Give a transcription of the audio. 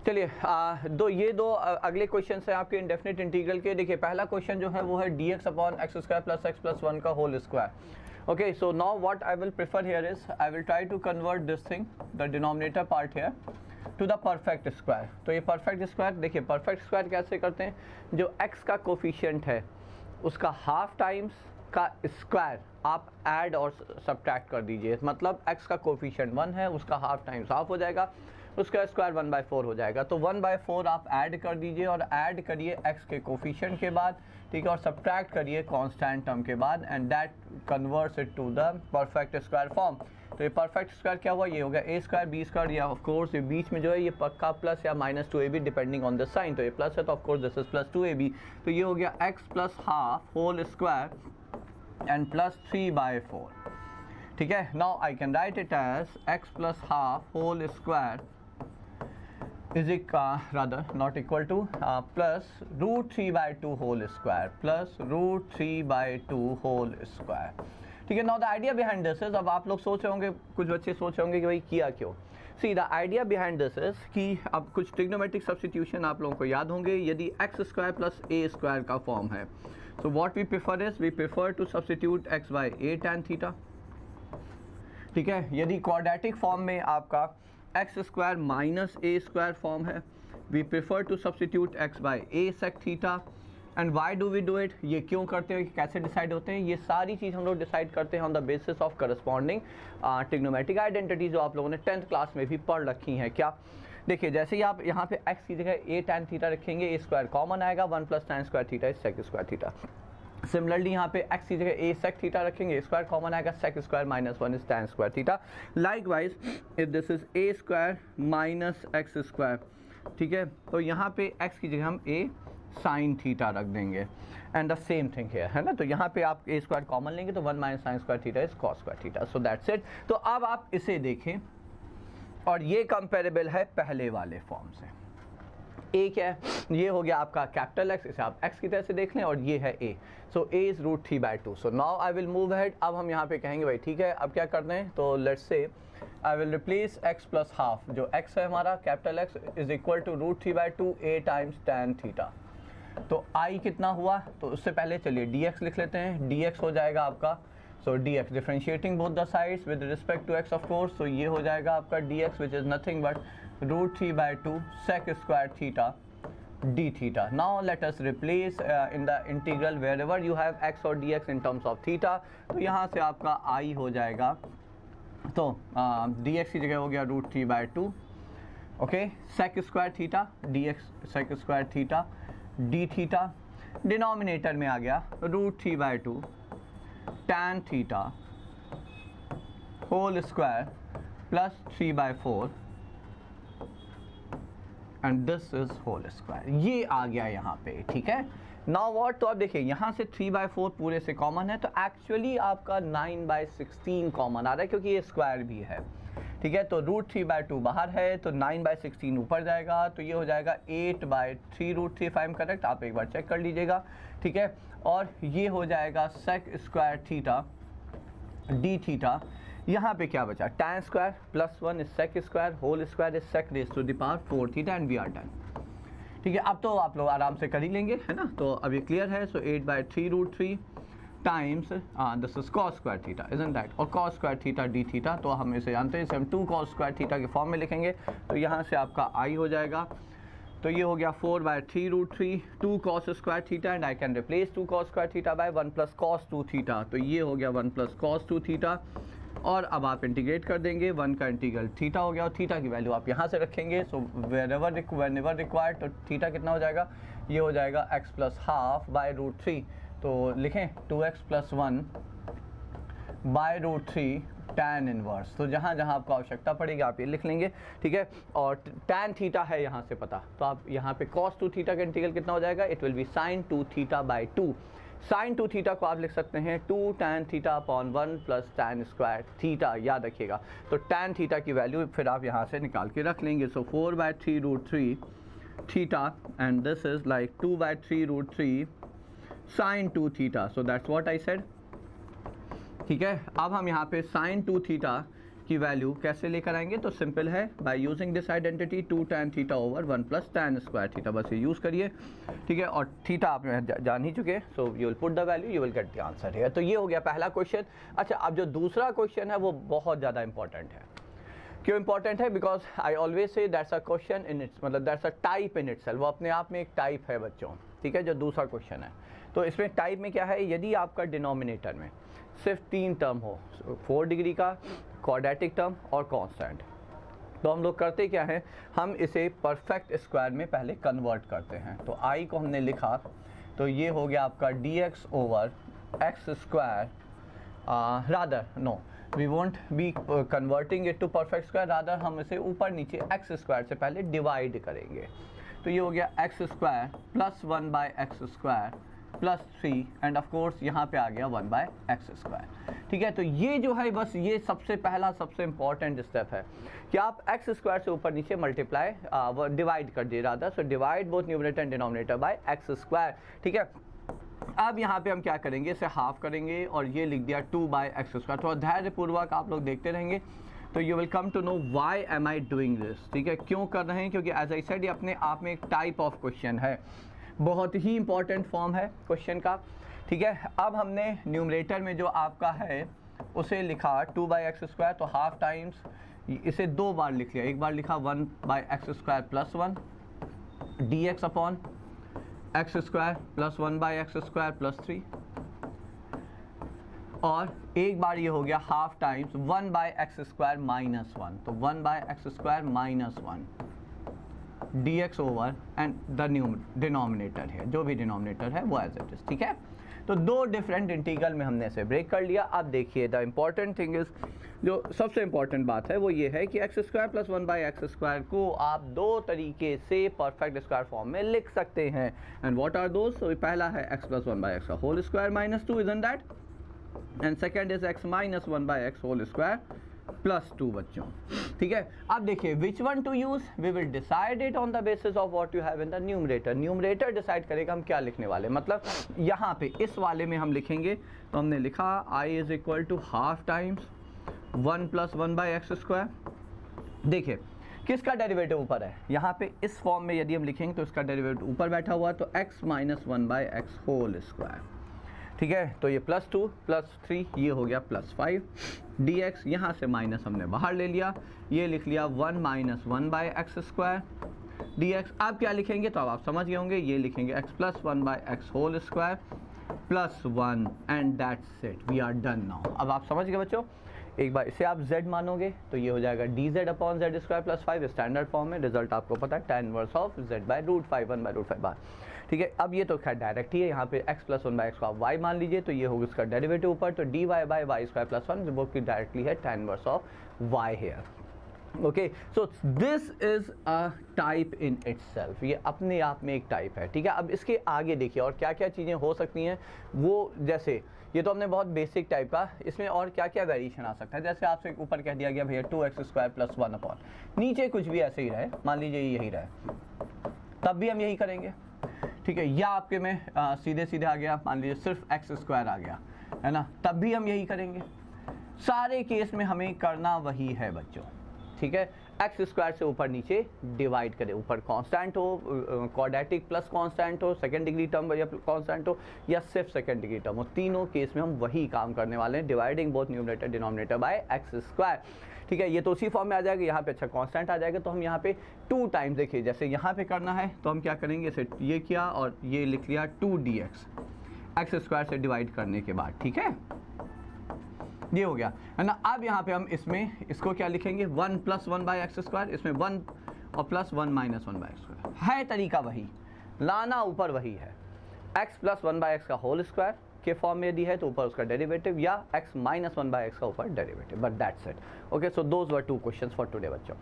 चलिए ये दो अगले क्वेश्चन है आपके इंडेफिनिट इंटीग्रल के। देखिए पहला क्वेश्चन जो है वो है dx upon x square plus x plus 1 का whole square. Okay, so now what I will prefer here is I will try to convert this thing the denominator part here to the perfect square. तो ये perfect square, देखिए perfect square कैसे करते हैं, जो x का coefficient है उसका हाफ टाइम्स का स्क्वायर आप ऐड और सब्ट्रैक्ट कर दीजिए। मतलब x का कोफिशिएंट 1 है, उसका हाफ टाइम्स हाफ हो जाएगा, उसका स्क्वायर 1/4 हो जाएगा। तो 1/4 आप ऐड कर दीजिए और ऐड करिए x के कोफिशिएंट के बाद, ठीक है, और सब्ट्रैक्ट करिए कांस्टेंट टर्म के बाद, and that converts it to the perfect square form. तो ये परफेक्ट स्क्वायर क्या हुआ, ये हो गया a स्क्वायर b स्क्वायर, या ऑफ कोर्स ये बीच में जो है ये पक्का प्लस या minus 2ab depending on the sign. तो ये प्लस है तो of course this is plus 2ab। तो ये हो गया x plus half whole square and plus 3/4, ठीक है। Now I can write it as x plus half whole square is rather not equal to plus root 3/2 whole square plus root 3/2 whole square, ठीक है। Now the idea behind this is, अब आप लोग सोच रहे होंगे, कुछ बच्चे सोच रहे होंगे कि भाई किया क्यों। See the idea behind this is कि अब कुछ ट्रिग्नोमेट्रिक सब्स्टिट्यूशन आप लोगों को याद होंगे। यदि x square plus a square का फॉर्म है, so what we prefer is we prefer to substitute x by a tan theta, ठीक है। यदि क्वाड्रेटिक फॉर्म में आपका x square minus a square form है, we prefer to substitute x by a sec theta. And why do we do it, ये क्यों करते हैं, कैसे डिसाइड होते हैं, ये सारी चीज़ हम लोग डिसाइड करते हैं on the basis of corresponding trigonometric identity जो आप लोगों ने 10th क्लास में भी पढ़ रखी हैं। क्या, देखिए जैसे ही आप यहाँ पे x की जगह a tan थीटा रखेंगे, ए स्क्वायर कॉमन आएगा, 1 plus tan square theta is sec square theta. Similarly यहाँ पे x की जगह a sec थीटा रखेंगे, स्क्वायर कॉमन आएगा, sec square minus 1 is tan square theta. Likewise if this is a square minus x square, ठीक है, तो यहाँ पे x की जगह हम a साइन थीटा रख देंगे, एंड द सेम थिंग है, है ना। तो यहाँ पे आप a स्क्वायर कॉमन लेंगे तो 1 minus sine square theta is cos square theta. So that's it. तो अब आप इसे देखें और ये कंपेरेबल है पहले वाले फॉर्म से। a क्या है, ये हो गया आपका कैपिटल X, इसे आप x की तरह से देख लें, और ये है a। So a is root 3/2। So now I will move ahead. अब हम यहाँ पे कहेंगे भाई ठीक है, अब क्या करते हैं, तो let's say I will replace x plus half, जो x है हमारा capital X is equal to root 3/2 a times tan theta. तो i कितना हुआ, तो उससे पहले चलिए dx लिख लेते हैं। dx हो जाएगा आपका, so dx differentiating both the sides with respect to x of course, तो ये हो जाएगा आपका dx which is nothing but root 3/2 sec square theta d theta. Now let us replace in the integral wherever you have x और dx in terms of theta. तो यहाँ से आपका i हो जाएगा, तो dx की जगह हो गया root 3/2, okay, sec square theta dx sec square theta d theta, denominator में आ गया root 3/2 tan theta whole square plus 3/4 and this is whole square. ये आ गया यहाँ पे, ठीक है। नाउ व्हाट, तो अब देखिए यहाँ से 3/4 पूरे से कॉमन है, तो एक्चुअली आपका 9/16 कॉमन आ रहा है क्योंकि ये स्क्वायर भी है, ठीक है। तो रूट 3/2 बाहर है तो 9/16 ऊपर जाएगा, तो ये हो जाएगा 8/3 रूट 3, फाइव करेक्ट, आप एक बार चेक कर लीजिएगा, ठीक है। और ये हो जाएगा sec square theta d theta. यहाँ पे क्या बचा, tan square plus 1 is sec square whole square is sec raise to the power 4 theta, and we are done, ठीक है। अब तो आप लोग आराम से कर ही लेंगे, है ना। तो अब ये क्लियर है। So 8/3 root 3 times this is cos square theta, isn't that, और cos square theta d theta, तो हम इसे जानते हैं, इसे हम 2 cos स्क्वायर थीटा के फॉर्म में लिखेंगे। तो यहाँ से आपका i हो जाएगा, तो ये हो गया 4/3 root 3 2 cos square theta, and I can replace 2 cos square theta by 1 plus cos 2 theta. तो ये हो गया 1 प्लस cos 2 थीटा, और अब आप इंटीग्रेट कर देंगे, 1 का इंटीग्रल थीटा हो गया, और थीटा की वैल्यू आप यहाँ से रखेंगे। सो वेनेवर रिक्वायर्ड, तो थीटा कितना हो जाएगा, ये हो जाएगा x plus half by root 3, तो लिखें 2x plus 1 by root 3 tan inverse. तो जहाँ जहाँ आपको आवश्यकता पड़ेगी आप ये लिख लेंगे, ठीक है। और tan थीटा है यहाँ से पता, तो आप यहाँ पे cos 2 थीटा का इंटीग्रल कितना हो जाएगा, it will be sin 2 theta by 2। sin 2 theta को आप लिख सकते हैं 2 tan theta upon 1 plus tan square theta, याद रखिएगा। तो tan थीटा की वैल्यू फिर आप यहाँ से निकाल के रख लेंगे। So 4/3 root 3 theta, and this is like 2/3 root 3 sin 2 theta. So that's what I said, ठीक है। अब हम यहाँ पे sin 2 थीटा की वैल्यू कैसे लेकर आएंगे, तो सिंपल है, by using this identity 2 tan theta over 1 plus tan square theta, बस ये यूज़ करिए, ठीक है। और थीटा आप जान ही चुके, so you will put the value, you will get the answer है। तो ये हो गया पहला क्वेश्चन। अच्छा, अब जो दूसरा क्वेश्चन है वो बहुत ज़्यादा इंपॉर्टेंट है। क्यों इंपॉर्टेंट है? Because I always say that's a question in its, मतलब that's a type in itself, वो अपने आप में एक टाइप है बच्चों, ठीक है। जो दूसरा क्वेश्चन है, तो इसमें टाइप में क्या है, यदि आपका डिनोमिनेटर में सिर्फ 3 टर्म हो, 4 डिग्री का, क्वाड्रेटिक टर्म और कांस्टेंट, तो हम लोग करते क्या है, हम इसे परफेक्ट स्क्वायर में पहले कन्वर्ट करते हैं। तो आई को हमने लिखा, तो ये हो गया आपका dx over x square, rather no we won't be converting it to perfect square, rather हम इसे ऊपर नीचे एक्स स्क्वायर से पहले डिवाइड करेंगे। तो ये हो गया x square plus 1 by x square plus 3 and of course यहाँ पे आ गया 1 बाय एक्स स्क्वायर, ठीक है। तो ये जो है बस ये सबसे पहला सबसे इंपॉर्टेंट स्टेप है कि आप एक्स स्क्वायर से ऊपर नीचे मल्टीप्लाई डिवाइड कर दिए, rather so divide both numerator and denominator by x square, ठीक है। अब यहाँ पे हम क्या करेंगे, इसे हाफ करेंगे और ये लिख दिया 2 बाय एक्स स्क्वायर। थोड़ा धैर्यपूर्वक आप लोग देखते रहेंगे तो you will come to know why am I doing this, ठीक है। क्यों कर रहे हैं, क्योंकि एज आई सेड ये अपने आप में एक टाइप ऑफ क्वेश्चन है, बहुत ही इंपॉर्टेंट फॉर्म है क्वेश्चन का, ठीक है। अब हमने न्यूमरेटर में जो आपका है उसे लिखा 2 बाई एक्स स्क्वायर, तो हाफ टाइम्स इसे 2 बार लिख लिया, एक बार लिखा 1 by x square plus 1 D x upon x square plus 1 by x square plus 3, और एक बार ये हो गया half times 1 by x square minus 1, तो 1 by x square minus 1 dx over and the denominator है, जो भी डिनोमिनेटर है वो एज इट इज, ठीक है। तो 2 डिफरेंट इंटीग्रल में हमने इसे ब्रेक कर लिया। अब देखिए द इम्पॉर्टेंट थिंग इज, जो सबसे इंपॉर्टेंट बात है वो ये है कि x square plus 1 by x square को आप 2 तरीके से परफेक्ट स्क्वायर फॉर्म में लिख सकते हैं, एंड व्हाट आर दोस? तो पहला है एक्स प्लस 1 बाई एक्स का whole square minus 2, isn't that, and second is x minus 1 by x whole square plus 2 बच्चों, ठीक है। अब देखिए which one to use, we will decide it on the basis of what you have in the numerator. Numerator decide करेगा हम क्या लिखने वाले, मतलब यहाँ पे इस वाले में हम लिखेंगे, तो हमने लिखा I is equal to half times 1 plus 1 by x square. देखिए किसका डेरिवेटिव ऊपर है, यहाँ पे इस फॉर्म में यदि हम लिखेंगे तो इसका डेरिवेटिव ऊपर बैठा हुआ, तो x minus 1 by x whole square, ठीक है। तो ये प्लस 2 प्लस 3 ये हो गया प्लस 5 dx, यहाँ से माइनस हमने बाहर ले लिया, ये लिख लिया 1 minus 1 by x square dx। अब क्या लिखेंगे, तो अब आप समझ गए होंगे, ये लिखेंगे x plus 1 by x whole square plus 1 and that's it, we are done now. अब आप समझ गए बच्चों, एक बार इसे आप z मानोगे तो ये हो जाएगा dz upon z square plus 5, standard form में, रिजल्ट आपको पता है tan inverse of z by root 5 1 by root 5 बार, ठीक है। अब ये तो खैर डायरेक्ट ही है, यहाँ पे x प्लस 1 बाई एक्स को आप y मान लीजिए, तो ये होगा इसका डेरिवेटिव ऊपर, तो dy by y square plus 1 वो कि डायरेक्टली है tan inverse of y here, okay. So this is a type in itself, ये अपने आप में एक टाइप है, ठीक है। अब इसके आगे देखिए और क्या क्या चीज़ें हो सकती हैं, वो जैसे ये तो हमने बहुत बेसिक टाइप का, इसमें और क्या क्या वेरिएशन आ सकता है, जैसे आपसे ऊपर कह दिया गया भैया 2x स्क्वायर प्लस 1 अपॉन, नीचे कुछ भी ऐसे ही रहे, मान लीजिए यही रहे, तब भी हम यही करेंगे, ठीक है। या आपके में सीधे सीधे आ गया, मान लीजिए सिर्फ एक्स स्क्वायर आ गया, है ना, तब भी हम यही करेंगे। सारे केस में हमें करना वही है बच्चों, ठीक है। एक्स स्क्वायर से ऊपर नीचे डिवाइड करें, ऊपर कांस्टेंट हो, क्वाड्रेटिक प्लस कांस्टेंट हो, सेकंड डिग्री टर्म या कांस्टेंट हो, या सिर्फ सेकंड डिग्री टर्म हो, तीनों केस में हम वही काम करने वाले हैं, dividing both numerator denominator by x square, ठीक है। ये तो उसी फॉर्म में आ जाएगा, यहाँ पे अच्छा कांस्टेंट आ जाएगा, तो हम यहाँ पे 2 टाइम्स, देखिए जैसे यहाँ पे करना है तो हम क्या करेंगे, इसे ये किया और ये लिख लिया 2 dx एक्स स्क्वायर से डिवाइड करने के बाद, ठीक है, ये हो गया, है ना। अब यहाँ पे हम इसमें इसको क्या लिखेंगे, 1 प्लस 1 बाई एक्स स्क्वायर, इसमें 1 और plus 1 minus 1 by x square है, तरीका वही, लाना ऊपर वही है, x प्लस 1 बाई एक्स का होल स्क्वायर के फॉर्म में यदि है तो ऊपर उसका डेरिवेटिव, या x माइनस 1 बाई एक्स का ऊपर derivative, but that's it, okay. So those were 2 questions for today बच्चों।